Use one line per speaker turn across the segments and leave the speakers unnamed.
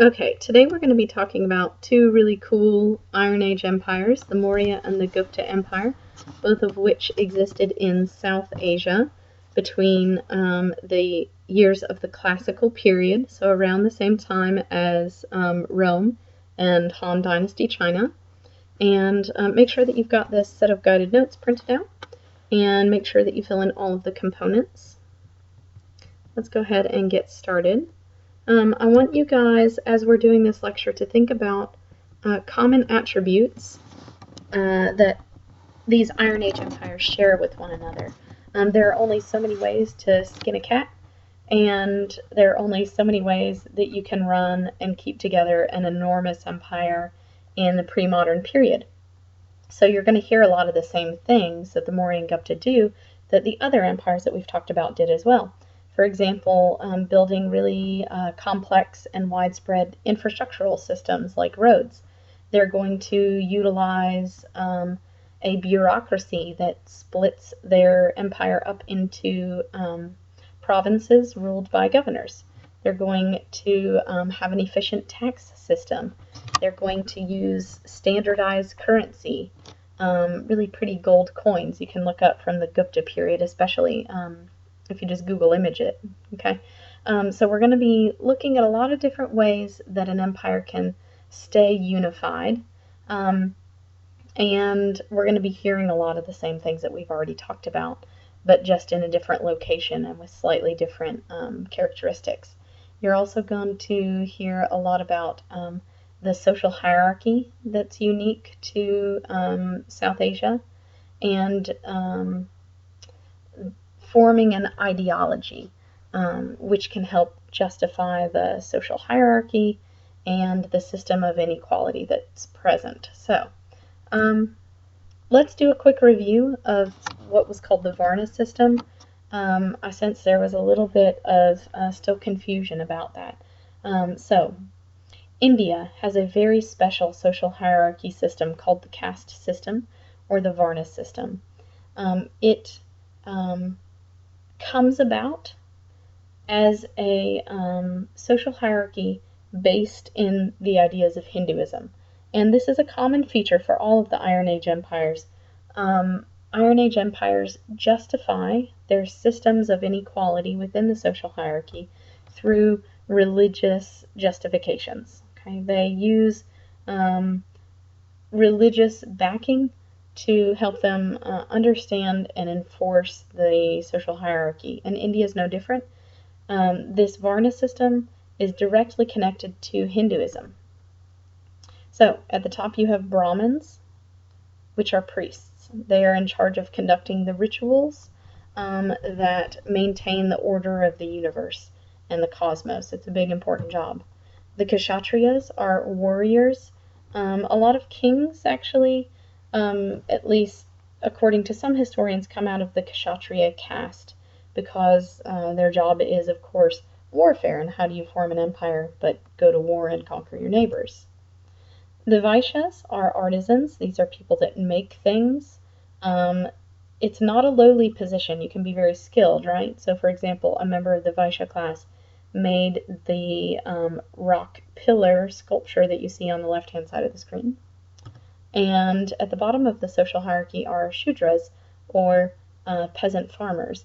Okay, today we're going to be talking about two really cool Iron Age empires, the Maurya and the Gupta Empire, both of which existed in South Asia between the years of the classical period, so around the same time as Rome and Han Dynasty China. And make sure that you've got this set of guided notes printed out, and make sure that you fill in all of the components. Let's go ahead and get started. I want you guys, as we're doing this lecture, to think about common attributes that these Iron Age empires share with one another. There are only so many ways to skin a cat, and there are only so many ways that you can run and keep together an enormous empire in the pre-modern period. So you're going to hear a lot of the same things that the Maurya and Gupta do that the other empires that we've talked about did as well. For example, building really complex and widespread infrastructural systems like roads. They're going to utilize a bureaucracy that splits their empire up into provinces ruled by governors. They're going to have an efficient tax system. They're going to use standardized currency, really pretty gold coins you can look up from the Gupta period, especially if you just Google image it, okay? So we're going to be looking at a lot of different ways that an empire can stay unified, and we're going to be hearing a lot of the same things that we've already talked about, but just in a different location and with slightly different characteristics. You're also going to hear a lot about the social hierarchy that's unique to South Asia, and forming an ideology which can help justify the social hierarchy and the system of inequality that's present. So let's do a quick review of what was called the Varna system. I sense there was a little bit of still confusion about that. So India has a very special social hierarchy system called the caste system, or the Varna system. It comes about as a social hierarchy based in the ideas of Hinduism. And this is a common feature for all of the Iron Age empires. Iron Age empires justify their systems of inequality within the social hierarchy through religious justifications. Okay? They use religious backing to help them understand and enforce the social hierarchy. And India is no different. This Varna system is directly connected to Hinduism. So at the top you have Brahmins, which are priests. They are in charge of conducting the rituals that maintain the order of the universe and the cosmos. It's a big, important job. The Kshatriyas are warriors. A lot of kings, actually, at least according to some historians, come out of the Kshatriya caste because their job is, of course, warfare. And how do you form an empire but go to war and conquer your neighbors? The Vaishyas are artisans. These are people that make things. It's not a lowly position. You can be very skilled, right? So, for example, a member of the Vaishya class made the rock pillar sculpture that you see on the left-hand side of the screen. And at the bottom of the social hierarchy are Shudras, or peasant farmers.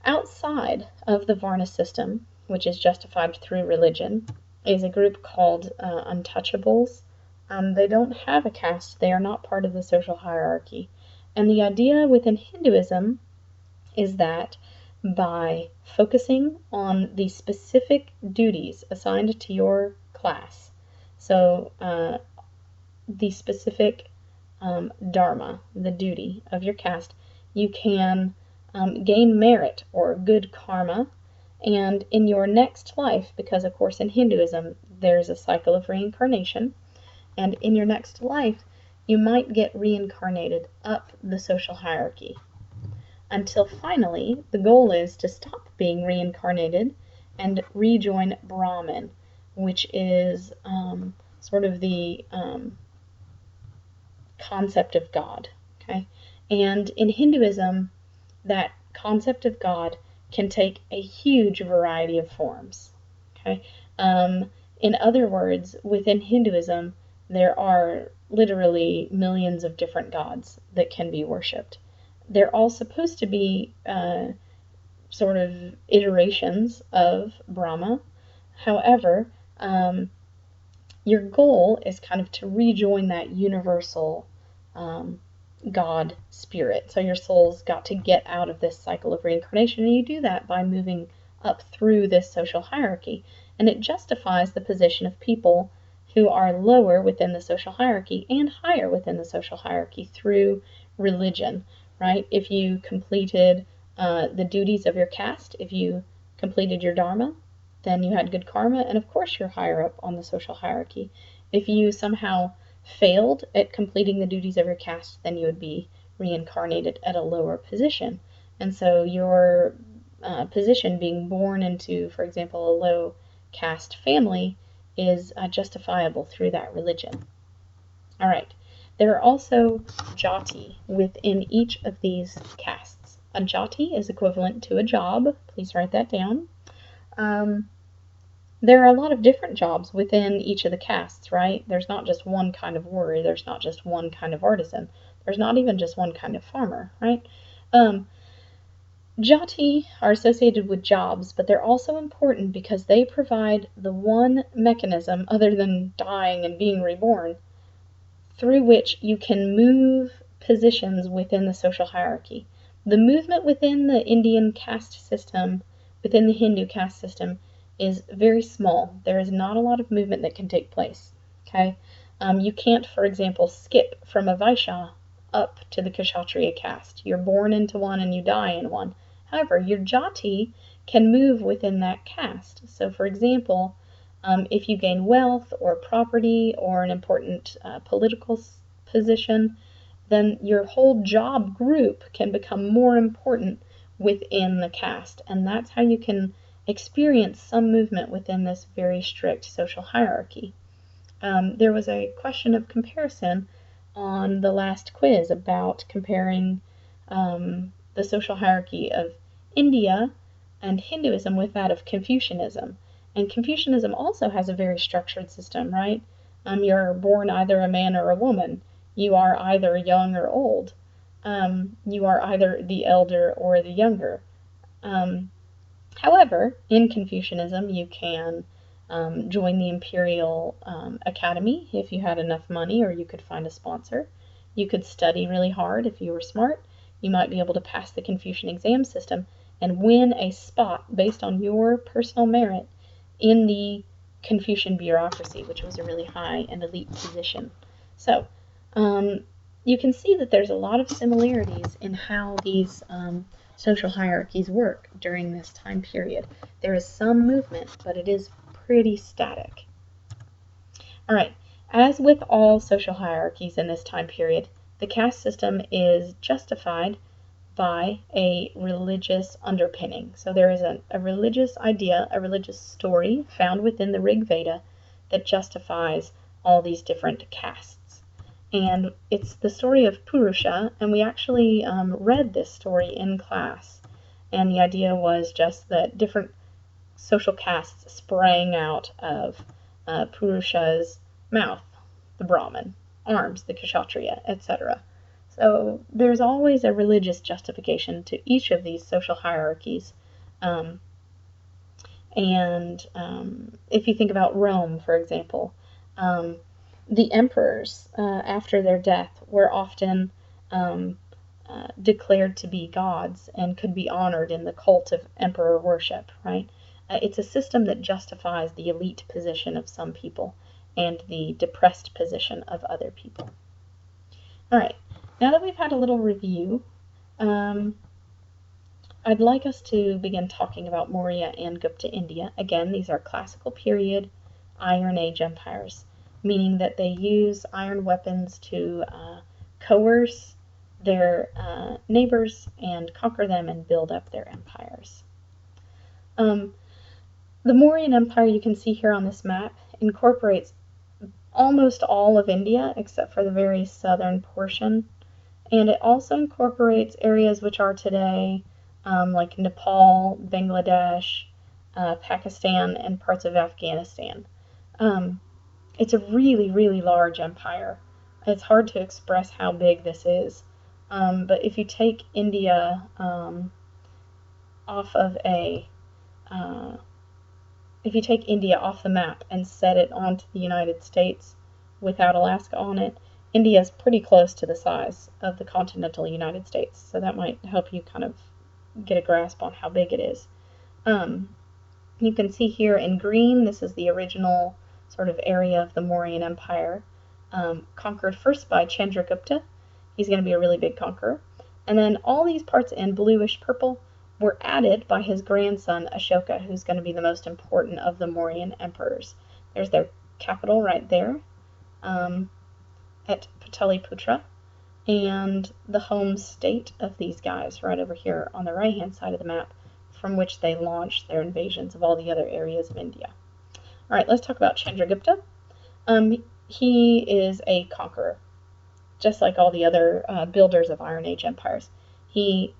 Outside of the Varna system, which is justified through religion, is a group called untouchables. They don't have a caste. They are not part of the social hierarchy. And the idea within Hinduism is that by focusing on the specific duties assigned to your class, so the specific dharma, the duty of your caste, you can gain merit or good karma, and in your next life, because of course in Hinduism there's a cycle of reincarnation, and in your next life you might get reincarnated up the social hierarchy until finally the goal is to stop being reincarnated and rejoin Brahman, which is sort of the concept of God. Okay? And in Hinduism, that concept of God can take a huge variety of forms. Okay? In other words, within Hinduism, there are literally millions of different gods that can be worshipped. They're all supposed to be sort of iterations of Brahma. However, your goal is kind of to rejoin that universal God spirit. So your soul's got to get out of this cycle of reincarnation, and you do that by moving up through this social hierarchy. And it justifies the position of people who are lower within the social hierarchy and higher within the social hierarchy through religion, right? If you completed the duties of your caste, if you completed your dharma, then you had good karma, and of course you're higher up on the social hierarchy. If you somehow failed at completing the duties of your caste, then you would be reincarnated at a lower position. And so your position, being born into, for example, a low caste family, is justifiable through that religion. All right. There are also jati within each of these castes. A jati is equivalent to a job. Please write that down. There are a lot of different jobs within each of the castes, right? There's not just one kind of warrior. There's not just one kind of artisan. There's not even just one kind of farmer, right? Jati are associated with jobs, but they're also important because they provide the one mechanism, other than dying and being reborn, through which you can move positions within the social hierarchy. The movement within the Indian caste system, within the Hindu caste system, is very small. There is not a lot of movement that can take place. Okay, you can't, for example, skip from a Vaishya up to the Kshatriya caste. You're born into one and you die in one. However, your jati can move within that caste. So, for example, if you gain wealth or property or an important political position, then your whole job group can become more important within the caste, and that's how you can experience some movement within this very strict social hierarchy. There was a question of comparison on the last quiz about comparing the social hierarchy of India and Hinduism with that of Confucianism. And Confucianism also has a very structured system, right? You're born either a man or a woman. You are either young or old. You are either the elder or the younger. However, in Confucianism, you can join the Imperial Academy if you had enough money or you could find a sponsor. You could study really hard if you were smart. You might be able to pass the Confucian exam system and win a spot based on your personal merit in the Confucian bureaucracy, which was a really high and elite position. So, you can see that there's a lot of similarities in how these social hierarchies work during this time period. There is some movement, but it is pretty static. All right, as with all social hierarchies in this time period, the caste system is justified by a religious underpinning. So there is a religious idea, a religious story found within the Rig Veda that justifies all these different castes. And it's the story of Purusha, and we actually read this story in class. And the idea was just that different social castes sprang out of Purusha's mouth, the Brahmin, arms, the Kshatriya, etc. So there's always a religious justification to each of these social hierarchies. If you think about Rome, for example, the emperors, after their death, were often declared to be gods and could be honored in the cult of emperor worship, right? It's a system that justifies the elite position of some people and the depressed position of other people. All right, now that we've had a little review, I'd like us to begin talking about Maurya and Gupta India. Again, these are classical period Iron Age empires, meaning that they use iron weapons to coerce their neighbors and conquer them and build up their empires. The Mauryan Empire, you can see here on this map, incorporates almost all of India except for the very southern portion, and it also incorporates areas which are today like Nepal, Bangladesh, Pakistan, and parts of Afghanistan. It's a really, really large empire. It's hard to express how big this is. But if you take India off of a if you take India off the map and set it onto the United States without Alaska on it, India is pretty close to the size of the continental United States. So that might help you kind of get a grasp on how big it is. You can see here in green, this is the original sort of area of the Mauryan Empire, conquered first by Chandragupta. He's going to be a really big conqueror. And then all these parts in bluish purple were added by his grandson Ashoka, who's going to be the most important of the Mauryan emperors. There's their capital right there at Pataliputra, and the home state of these guys right over here on the right-hand side of the map, from which they launched their invasions of all the other areas of India. All right, let's talk about Chandragupta. He is a conqueror, just like all the other builders of Iron Age empires. He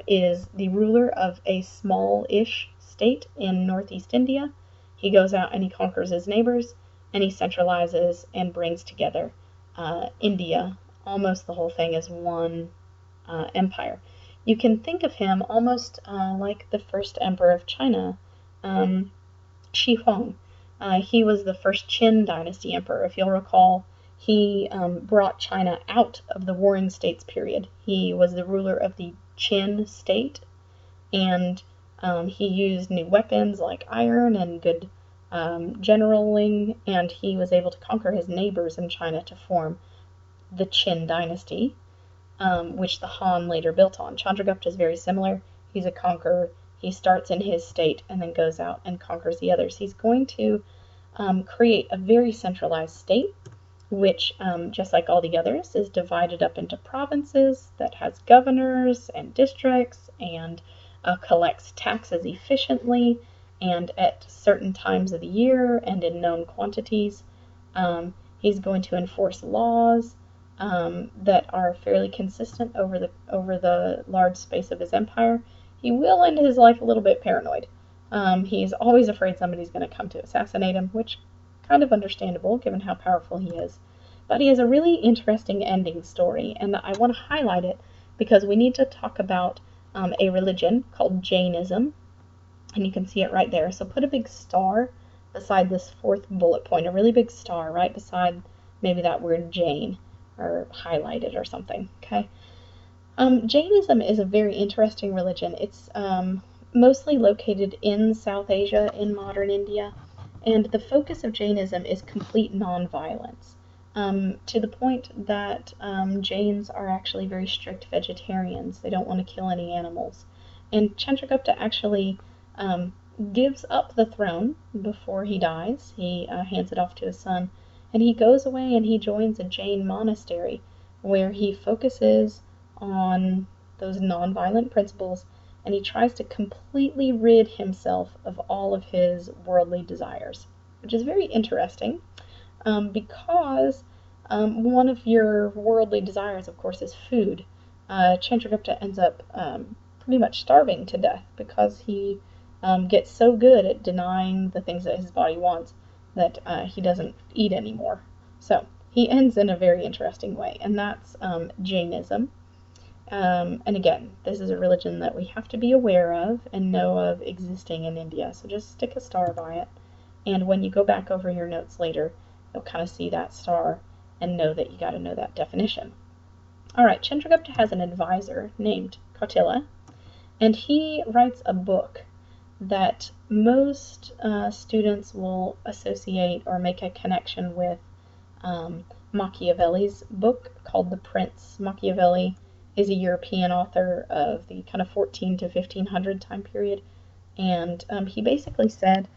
is the ruler of a small-ish state in northeast India. He goes out and he conquers his neighbors, and he centralizes and brings together India, almost the whole thing, as one empire. You can think of him almost like the first emperor of China, Shi Huang. He was the first Qin dynasty emperor. If you'll recall, he brought China out of the Warring States period. He was the ruler of the Qin state, and he used new weapons like iron and good generaling, and he was able to conquer his neighbors in China to form the Qin dynasty, which the Han later built on. Chandragupta is very similar. He's a conqueror. He starts in his state and then goes out and conquers the others. He's going to create a very centralized state, which, just like all the others, is divided up into provinces that has governors and districts and collects taxes efficiently and at certain times of the year and in known quantities. He's going to enforce laws that are fairly consistent over the large space of his empire. He will end his life a little bit paranoid. He's always afraid somebody's going to come to assassinate him, which kind of understandable given how powerful he is. But he has a really interesting ending story, and I want to highlight it because we need to talk about a religion called Jainism, and you can see it right there. So put a big star beside this fourth bullet point, a really big star right beside maybe that word Jain, or highlight it or something, okay? Jainism is a very interesting religion. It's mostly located in South Asia, in modern India, and the focus of Jainism is complete nonviolence, to the point that Jains are actually very strict vegetarians. They don't want to kill any animals. And Chandragupta actually gives up the throne before he dies. He hands it off to his son, and he goes away and he joins a Jain monastery where he focuses on those nonviolent principles, and he tries to completely rid himself of all of his worldly desires, which is very interesting because one of your worldly desires, of course, is food. Chandragupta ends up pretty much starving to death because he gets so good at denying the things that his body wants that he doesn't eat anymore. So he ends in a very interesting way, and that's Jainism. And again, this is a religion that we have to be aware of and know of existing in India, so just stick a star by it. And when you go back over your notes later, you'll kind of see that star and know that you got to know that definition. All right, Chandragupta has an advisor named Kautila, and he writes a book that most students will associate or make a connection with Machiavelli's book called The Prince. Machiavelli is a European author of the kind of 14 to 1500 time period, and he basically said,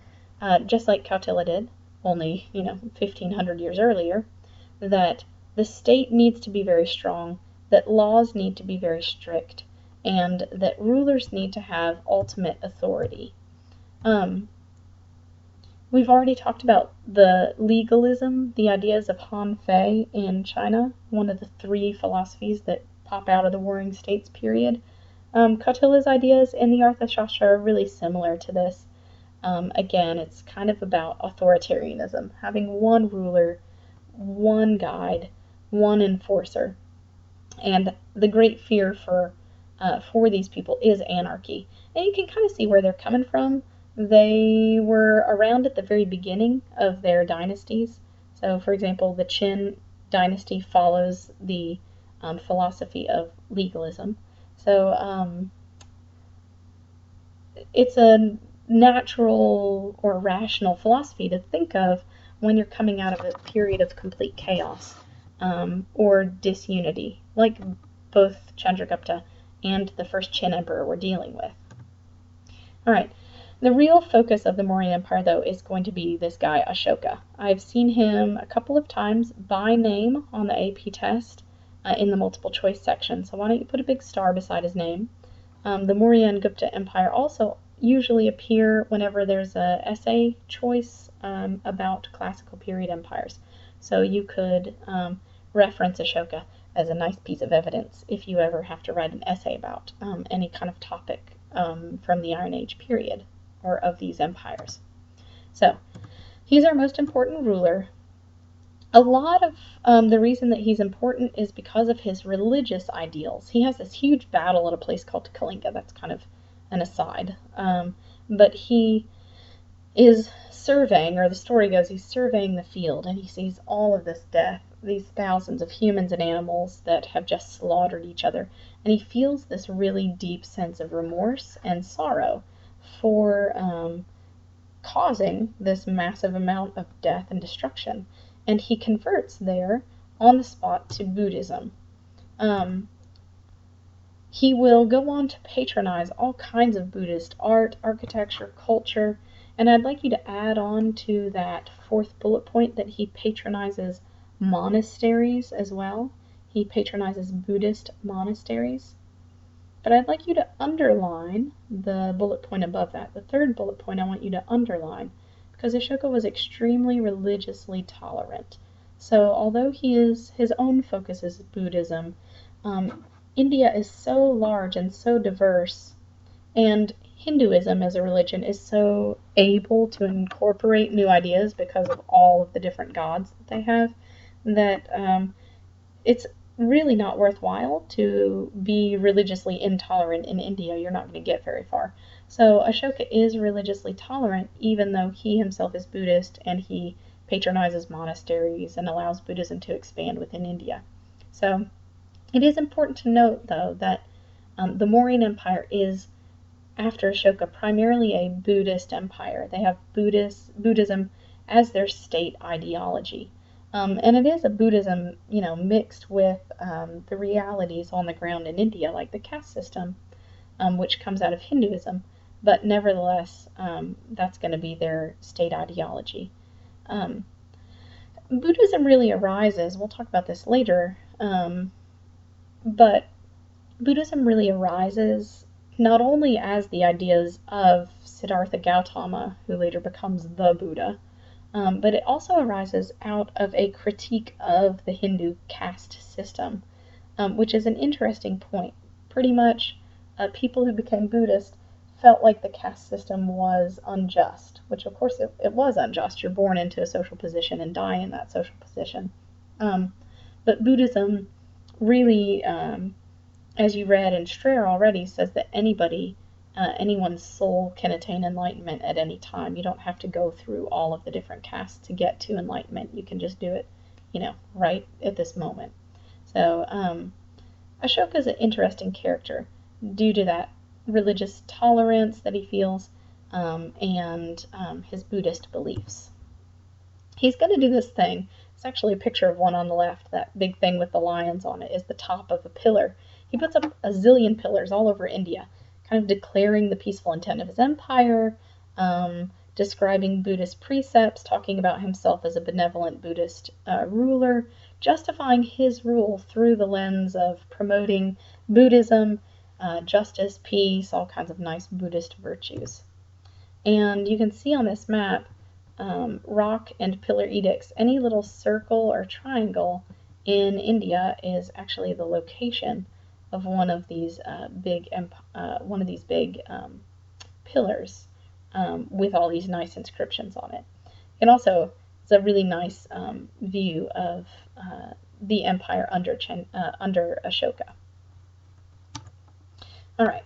just like Kautila did, only 1500 years earlier, that the state needs to be very strong, that laws need to be very strict, and that rulers need to have ultimate authority. We've already talked about the legalism, the ideas of Han Fei in China, one of the three philosophies that pop out of the Warring States period. Kautila's ideas in the Arthashastra are really similar to this. Again, it's kind of about authoritarianism, having one ruler, one guide, one enforcer. And the great fear for these people is anarchy. And you can kind of see where they're coming from. They were around at the very beginning of their dynasties. So, for example, the Qin dynasty follows the philosophy of legalism. So, it's a natural or rational philosophy to think of when you're coming out of a period of complete chaos or disunity, like both Chandragupta and the first Qin emperor were dealing with. All right, the real focus of the Maurya Empire, though, is going to be this guy, Ashoka. I've seen him a couple of times by name on the AP test in the multiple choice section, so why don't you put a big star beside his name. The Maurya and Gupta Empire also usually appear whenever there's a essay choice about classical period empires. So you could reference Ashoka as a nice piece of evidence if you ever have to write an essay about any kind of topic from the Iron Age period or of these empires. So he's our most important ruler. A lot of the reason that he's important is because of his religious ideals. He has this huge battle at a place called Kalinga. That's kind of an aside. But he is surveying, or the story goes, he's surveying the field, and he sees all of this death, these thousands of humans and animals that have just slaughtered each other. And he feels this really deep sense of remorse and sorrow for causing this massive amount of death and destruction. And he converts there on the spot to Buddhism. He will go on to patronize all kinds of Buddhist art, architecture, culture, and I'd like you to add on to that fourth bullet point that he patronizes monasteries as well. He patronizes Buddhist monasteries. But I'd like you to underline the bullet point above that. The third bullet point I want you to underline, because Ashoka was extremely religiously tolerant. So although his own focus is Buddhism, India is so large and so diverse, and Hinduism as a religion is so able to incorporate new ideas because of all of the different gods that they have, that it's really not worthwhile to be religiously intolerant in India. You're not going to get very far. So Ashoka is religiously tolerant, even though he himself is Buddhist and he patronizes monasteries and allows Buddhism to expand within India. So it is important to note, though, that the Mauryan Empire is, after Ashoka, primarily a Buddhist empire. They have Buddhism as their state ideology. And it is a Buddhism, mixed with the realities on the ground in India, like the caste system, which comes out of Hinduism. But nevertheless, that's going to be their state ideology. Buddhism really arises, we'll talk about this later, but Buddhism really arises not only as the ideas of Siddhartha Gautama, who later becomes the Buddha, but it also arises out of a critique of the Hindu caste system, which is an interesting point. Pretty much, people who became Buddhist felt like the caste system was unjust, which of course it was unjust. You're born into a social position and die in that social position. But Buddhism really, as you read in Strayer already, says that anyone's soul can attain enlightenment at any time. You don't have to go through all of the different castes to get to enlightenment. You can just do it, right at this moment. So Ashoka is an interesting character due to that religious tolerance that he feels and his Buddhist beliefs. He's going to do this thing. It's actually a picture of one on the left. That big thing with the lions on it is the top of a pillar. He puts up a zillion pillars all over India, kind of declaring the peaceful intent of his empire, describing Buddhist precepts, talking about himself as a benevolent Buddhist ruler, justifying his rule through the lens of promoting Buddhism, justice, peace, all kinds of nice Buddhist virtues. And you can see on this map rock and pillar edicts. Any little circle or triangle in India is actually the location of one of these big pillars with all these nice inscriptions on it. And also, it's a really nice view of the empire under Ashoka. All right.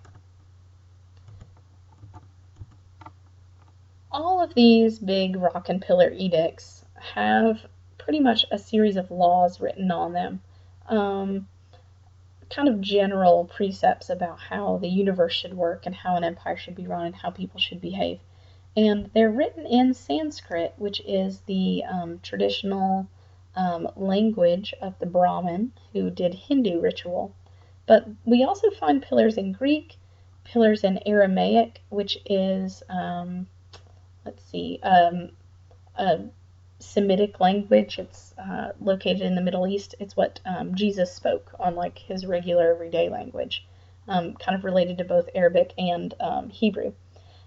All of these big rock and pillar edicts have pretty much a series of laws written on them, kind of general precepts about how the universe should work and how an empire should be run and how people should behave. And they're written in Sanskrit, which is the traditional language of the Brahmin who did Hindu ritual. But we also find pillars in Greek, pillars in Aramaic, which is a Semitic language. It's located in the Middle East. It's what Jesus spoke on like his regular everyday language, kind of related to both Arabic and Hebrew.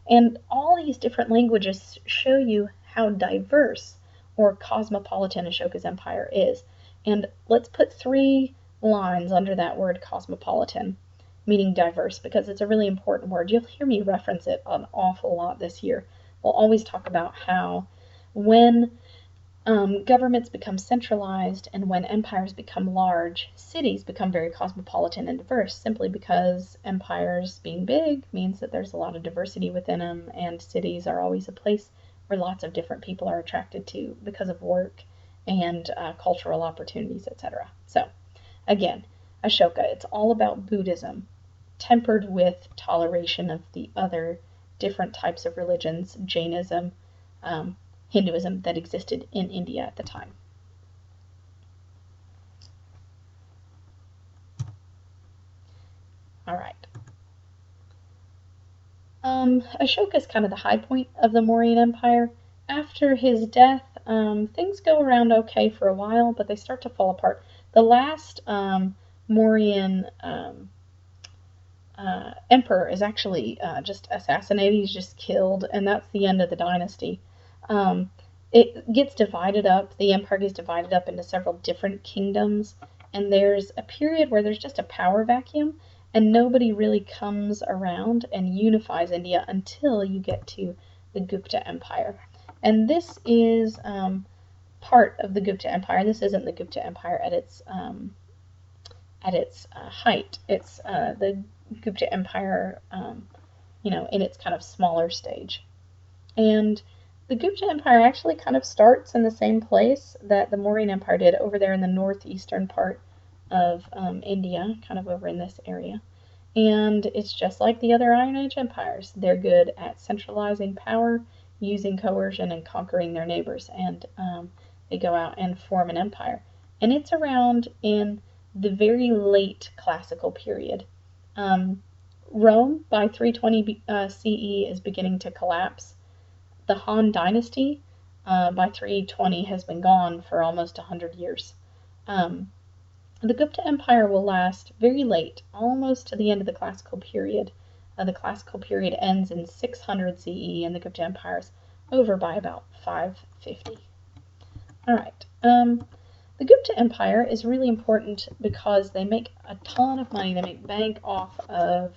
And all these different languages show you how diverse or cosmopolitan Ashoka's empire is. And let's put 3 lines under that word cosmopolitan, meaning diverse, because it's a really important word. You'll hear me reference it an awful lot this year. We'll always talk about how when governments become centralized and when empires become large, cities become very cosmopolitan and diverse, simply because empires being big means that there's a lot of diversity within them, and cities are always a place where lots of different people are attracted to because of work and cultural opportunities, etc. So, again, Ashoka, it's all about Buddhism, tempered with toleration of the other different types of religions, Jainism, Hinduism, that existed in India at the time. All right. Ashoka is kind of the high point of the Mauryan Empire. After his death, things go around okay for a while, but they start to fall apart. The last Mauryan emperor is actually just assassinated. He's just killed, and that's the end of the dynasty. It gets divided up. The empire gets divided up into several different kingdoms, and there's a period where there's just a power vacuum, and nobody really comes around and unifies India until you get to the Gupta Empire. And this is part of the Gupta Empire. This isn't the Gupta Empire at its height. It's the Gupta Empire, in its kind of smaller stage. And the Gupta Empire actually kind of starts in the same place that the Mauryan Empire did, over there in the northeastern part of India, kind of over in this area. And it's just like the other Iron Age empires. They're good at centralizing power, using coercion, and conquering their neighbors. And they go out and form an empire. And it's around in the very late classical period. Rome, by 320 CE, is beginning to collapse. The Han Dynasty, by 320, has been gone for almost 100 years. The Gupta Empire will last very late, almost to the end of the classical period. The classical period ends in 600 CE, and the Gupta Empire is over by about 550. All right. The Gupta Empire is really important because they make a ton of money. They make bank off of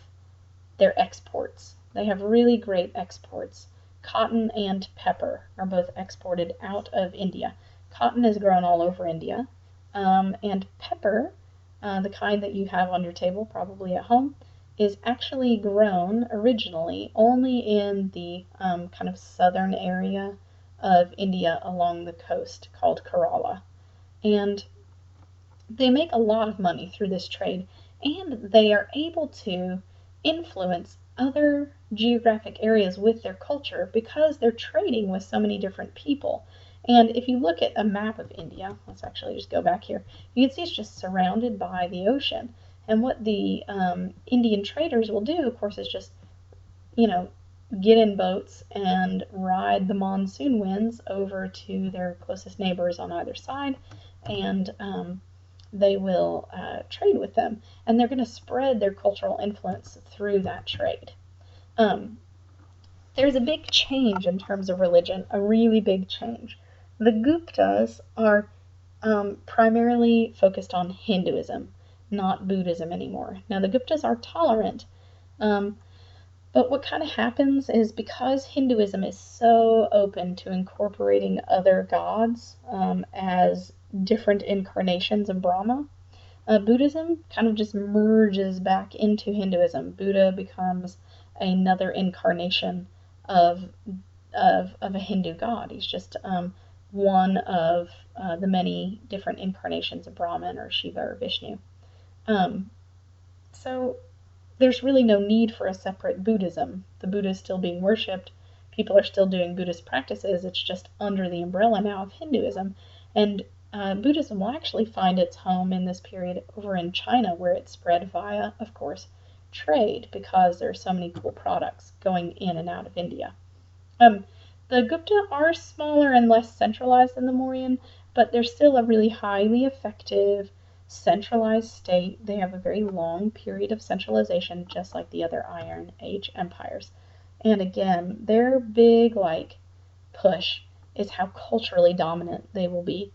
their exports. They have really great exports. Cotton and pepper are both exported out of India. Cotton is grown all over India, and pepper, the kind that you have on your table probably at home, is actually grown originally only in the kind of southern area of India along the coast called Kerala. And they make a lot of money through this trade, and they are able to influence other geographic areas with their culture because they're trading with so many different people. And if you look at a map of India, let's actually just go back here, you can see it's just surrounded by the ocean. And what the Indian traders will do, of course, is just, get in boats and ride the monsoon winds over to their closest neighbors on either side, and they will trade with them. And they're going to spread their cultural influence through that trade. There's a big change in terms of religion, a really big change. The Guptas are primarily focused on Hinduism, not Buddhism anymore. Now, the Guptas are tolerant, but But what kind of happens is because Hinduism is so open to incorporating other gods as different incarnations of Brahma, Buddhism kind of just merges back into Hinduism. Buddha becomes another incarnation of a Hindu god. He's just one of the many different incarnations of Brahman or Shiva or Vishnu. So there's really no need for a separate Buddhism. The Buddha is still being worshipped. People are still doing Buddhist practices. It's just under the umbrella now of Hinduism. And Buddhism will actually find its home in this period over in China, where it spread via, of course, trade, because there are so many cool products going in and out of India. The Gupta are smaller and less centralized than the Mauryan, but they're still a really highly effective centralized state. They have a very long period of centralization, just like the other Iron Age empires. And again, their big push is how culturally dominant they will be.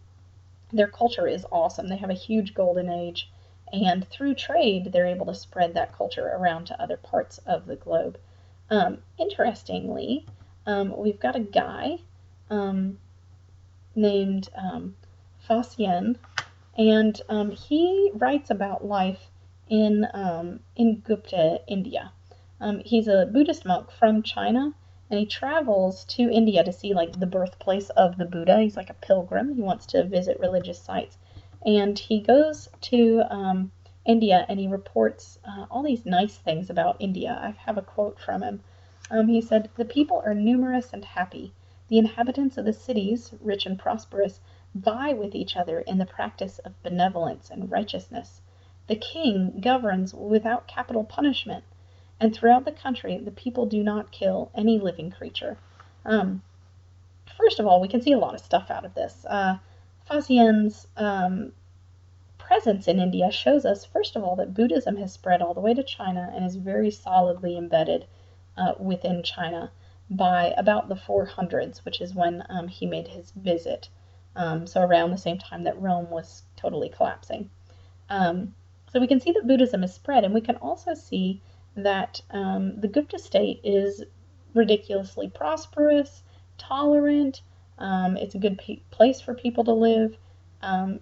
Their culture is awesome. They have a huge golden age, and through trade, they're able to spread that culture around to other parts of the globe. Interestingly, we've got a guy named Fasien, and he writes about life in Gupta, India. He's a Buddhist monk from China, and he travels to India to see the birthplace of the Buddha. He's like a pilgrim. He wants to visit religious sites, and he goes to India, and he reports all these nice things about India. I have a quote from him. He said, "The people are numerous and happy. The inhabitants of the cities, rich and prosperous, vie with each other in the practice of benevolence and righteousness. The king governs without capital punishment, and throughout the country the people do not kill any living creature." First of all, we can see a lot of stuff out of this. Fasien's presence in India shows us, first of all, that Buddhism has spread all the way to China and is very solidly embedded within China by about the 400s, which is when he made his visit. So around the same time that Rome was totally collapsing. So we can see that Buddhism is spread, and we can also see that the Gupta state is ridiculously prosperous, tolerant. It's a good place for people to live.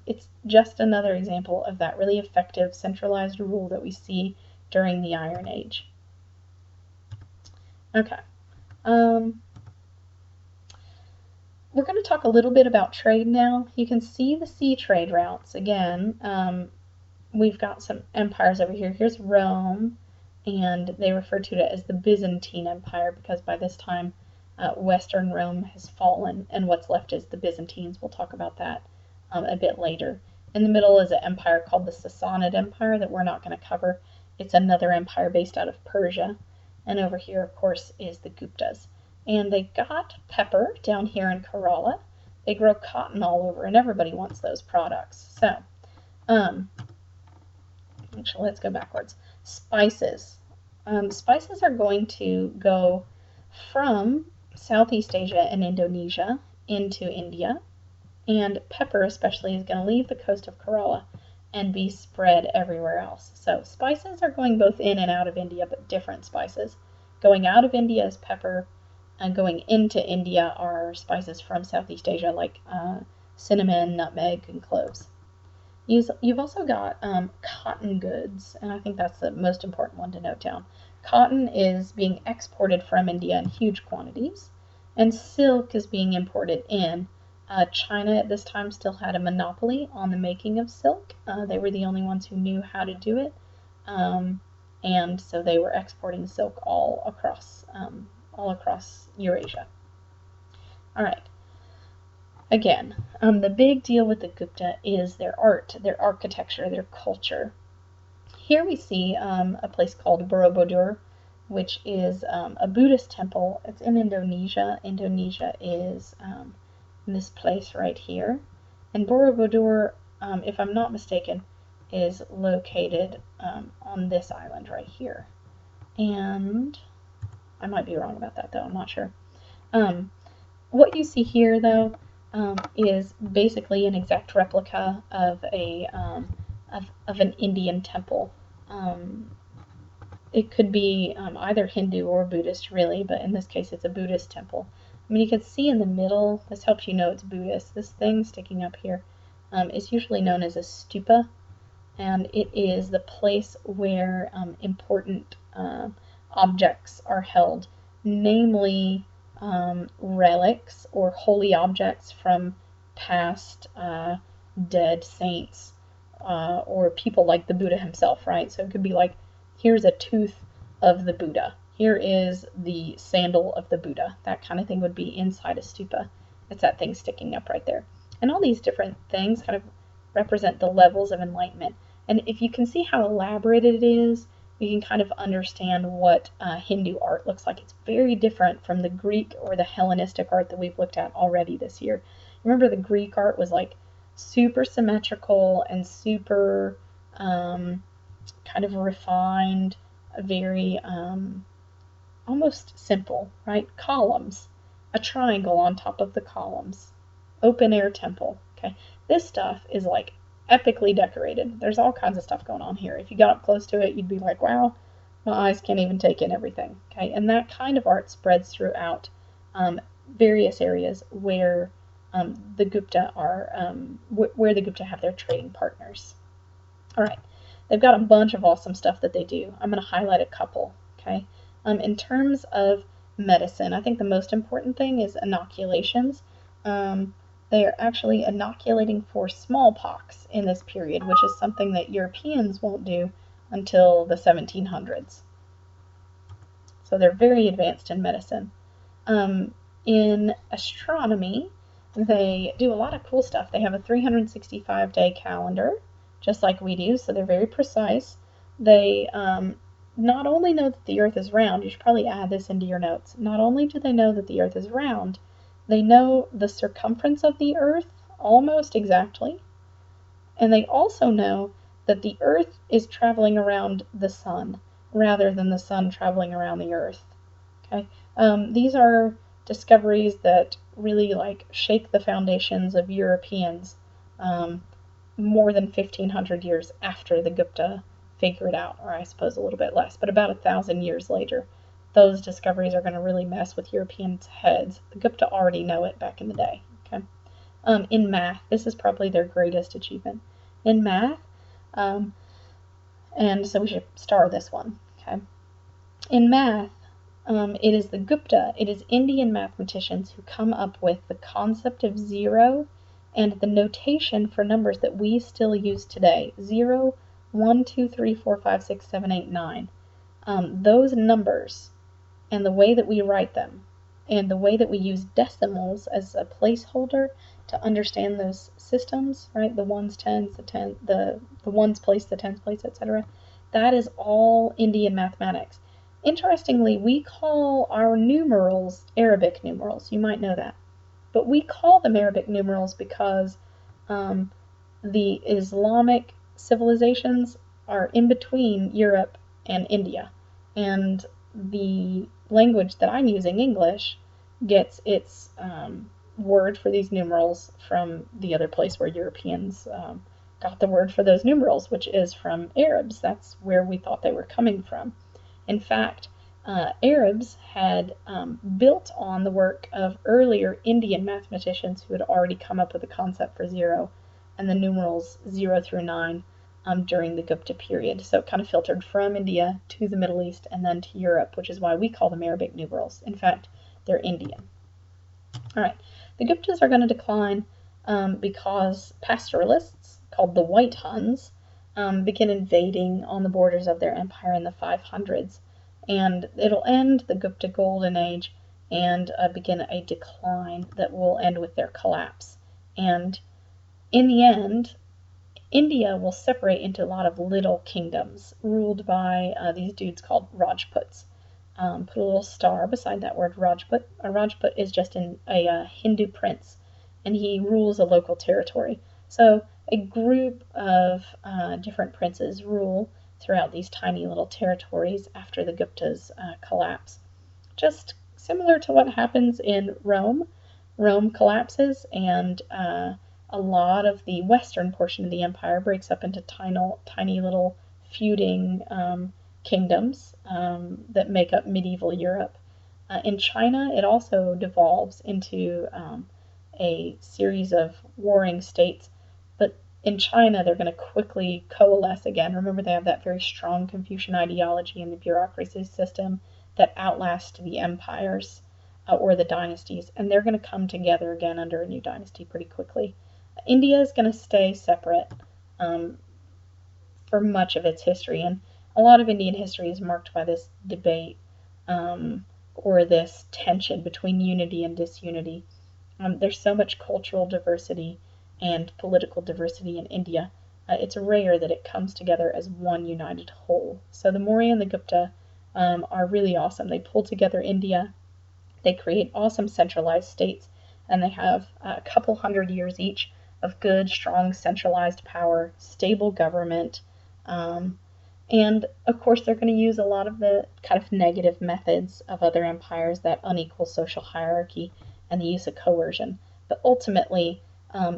It's just another example of that really effective centralized rule that we see during the Iron Age. Okay. We're going to talk a little bit about trade now. You can see the sea trade routes again. We've got some empires over here. Here's Rome, and they refer to it as the Byzantine Empire because by this time Western Rome has fallen, and what's left is the Byzantines. We'll talk about that a bit later. In the middle is an empire called the Sassanid Empire that we're not going to cover. It's another empire based out of Persia. And over here, of course, is the Guptas. And they got pepper down here in Kerala. They grow cotton all over, and everybody wants those products. So, actually, let's go backwards. Spices. Spices are going to go from Southeast Asia and Indonesia into India. And pepper, especially, is going to leave the coast of Kerala and be spread everywhere else. So spices are going both in and out of India, but different spices. Going out of India is pepper, and going into India are spices from Southeast Asia like cinnamon, nutmeg, and cloves. You've also got cotton goods, and I think that's the most important one to note down. Cotton is being exported from India in huge quantities, and silk is being imported in. China at this time still had a monopoly on the making of silk. They were the only ones who knew how to do it, and so they were exporting silk all across Eurasia. All right. Again, the big deal with the Gupta is their art, their architecture, their culture. Here we see a place called Borobudur, which is a Buddhist temple. It's in Indonesia. Indonesia is this place right here. And Borobudur, if I'm not mistaken, is located on this island right here. And I might be wrong about that, though. I'm not sure. What you see here, though, is basically an exact replica of an Indian temple. it could be either Hindu or Buddhist, really, but in this case it's a Buddhist temple. I mean, you can see in the middle, this helps you know it's Buddhist, this thing sticking up here is usually known as a stupa, and it is the place where important objects are held, namely relics or holy objects from past dead saints or people like the Buddha himself, right? So it could be like, here's a tooth of the Buddha. Here is the sandal of the Buddha. That kind of thing would be inside a stupa. It's that thing sticking up right there. And all these different things kind of represent the levels of enlightenment. And if you can see how elaborate it is, you can kind of understand what Hindu art looks like. It's very different from the Greek or the Hellenistic art that we've looked at already this year. Remember, the Greek art was like super symmetrical and super kind of refined, very almost simple, right? Columns, a triangle on top of the columns, open air temple. Okay, this stuff is like epically decorated. There's all kinds of stuff going on here. If you got up close to it, you'd be like, wow, my eyes can't even take in everything. Okay, and that kind of art spreads throughout various areas where the Gupta are, where the Gupta have their trading partners. All right, they've got a bunch of awesome stuff that they do. I'm going to highlight a couple. Okay, in terms of medicine, I think the most important thing is inoculations. They are actually inoculating for smallpox in this period, which is something that Europeans won't do until the 1700s. So they're very advanced in medicine. In astronomy, they do a lot of cool stuff. They have a 365-day calendar, just like we do, so they're very precise. They not only know that the Earth is round, you should probably add this into your notes, not only do they know that the Earth is round, they know the circumference of the Earth almost exactly, and they also know that the Earth is traveling around the Sun rather than the Sun traveling around the Earth. Okay, these are discoveries that really like shake the foundations of Europeans more than 1,500 years after the Gupta figure it out, or I suppose a little bit less, but about 1,000 years later. Those discoveries are going to really mess with Europeans' heads. The Gupta already know it back in the day. Okay, in math, this is probably their greatest achievement. In math, and so we should star this one. Okay, in math, it is the Gupta, it is Indian mathematicians who come up with the concept of zero and the notation for numbers that we still use today. 0, 1, 2, 3, 4, 5, 6, 7, 8, 9. Those numbers and the way that we write them and the way that we use decimals as a placeholder to understand those systems, right? The ones, tens, the ones place, the tens place, etc. That is all Indian mathematics. Interestingly, we call our numerals Arabic numerals. You might know that. But we call them Arabic numerals because the Islamic civilizations are in between Europe and India. And the language that I'm using, English, gets its word for these numerals from the other place where Europeans got the word for those numerals, which is from Arabs. That's where we thought they were coming from. In fact, Arabs had built on the work of earlier Indian mathematicians who had already come up with the concept for zero and the numerals 0 through 9 during the Gupta period. So it kind of filtered from India to the Middle East and then to Europe, which is why we call them Arabic numerals. In fact, they're Indian. All right, the Guptas are going to decline because pastoralists, called the White Huns, begin invading on the borders of their empire in the 500s. And it'll end the Gupta Golden Age and begin a decline that will end with their collapse. And in the end, India will separate into a lot of little kingdoms ruled by these dudes called Rajputs. Put a little star beside that word Rajput. A Rajput is just a Hindu prince, and he rules a local territory. So a group of different princes rule throughout these tiny little territories after the Guptas collapse. Just similar to what happens in Rome. Rome collapses, and a lot of the western portion of the empire breaks up into tiny little feuding kingdoms that make up medieval Europe. In China, it also devolves into a series of warring states, but in China, they're going to quickly coalesce again. Remember, they have that very strong Confucian ideology and the bureaucracy system that outlast the empires or the dynasties, and they're going to come together again under a new dynasty pretty quickly. India is going to stay separate for much of its history, and a lot of Indian history is marked by this debate or this tension between unity and disunity. There's so much cultural diversity and political diversity in India. It's rare that it comes together as one united whole. So the Maurya and the Gupta are really awesome. They pull together India, they create awesome centralized states, and they have a couple hundred years each of good, strong, centralized power, stable government, and of course they're going to use a lot of the kind of negative methods of other empires, that unequal social hierarchy and the use of coercion. But ultimately,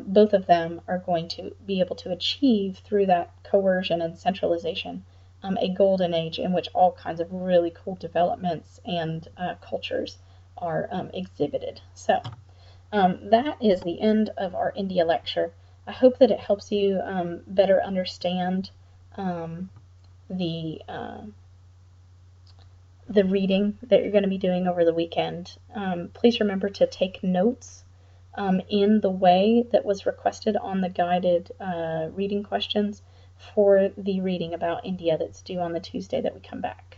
both of them are going to be able to achieve through that coercion and centralization a golden age in which all kinds of really cool developments and cultures are exhibited. So that is the end of our India lecture. I hope that it helps you better understand the reading that you're going to be doing over the weekend. Please remember to take notes in the way that was requested on the guided reading questions for the reading about India that's due on the Tuesday that we come back.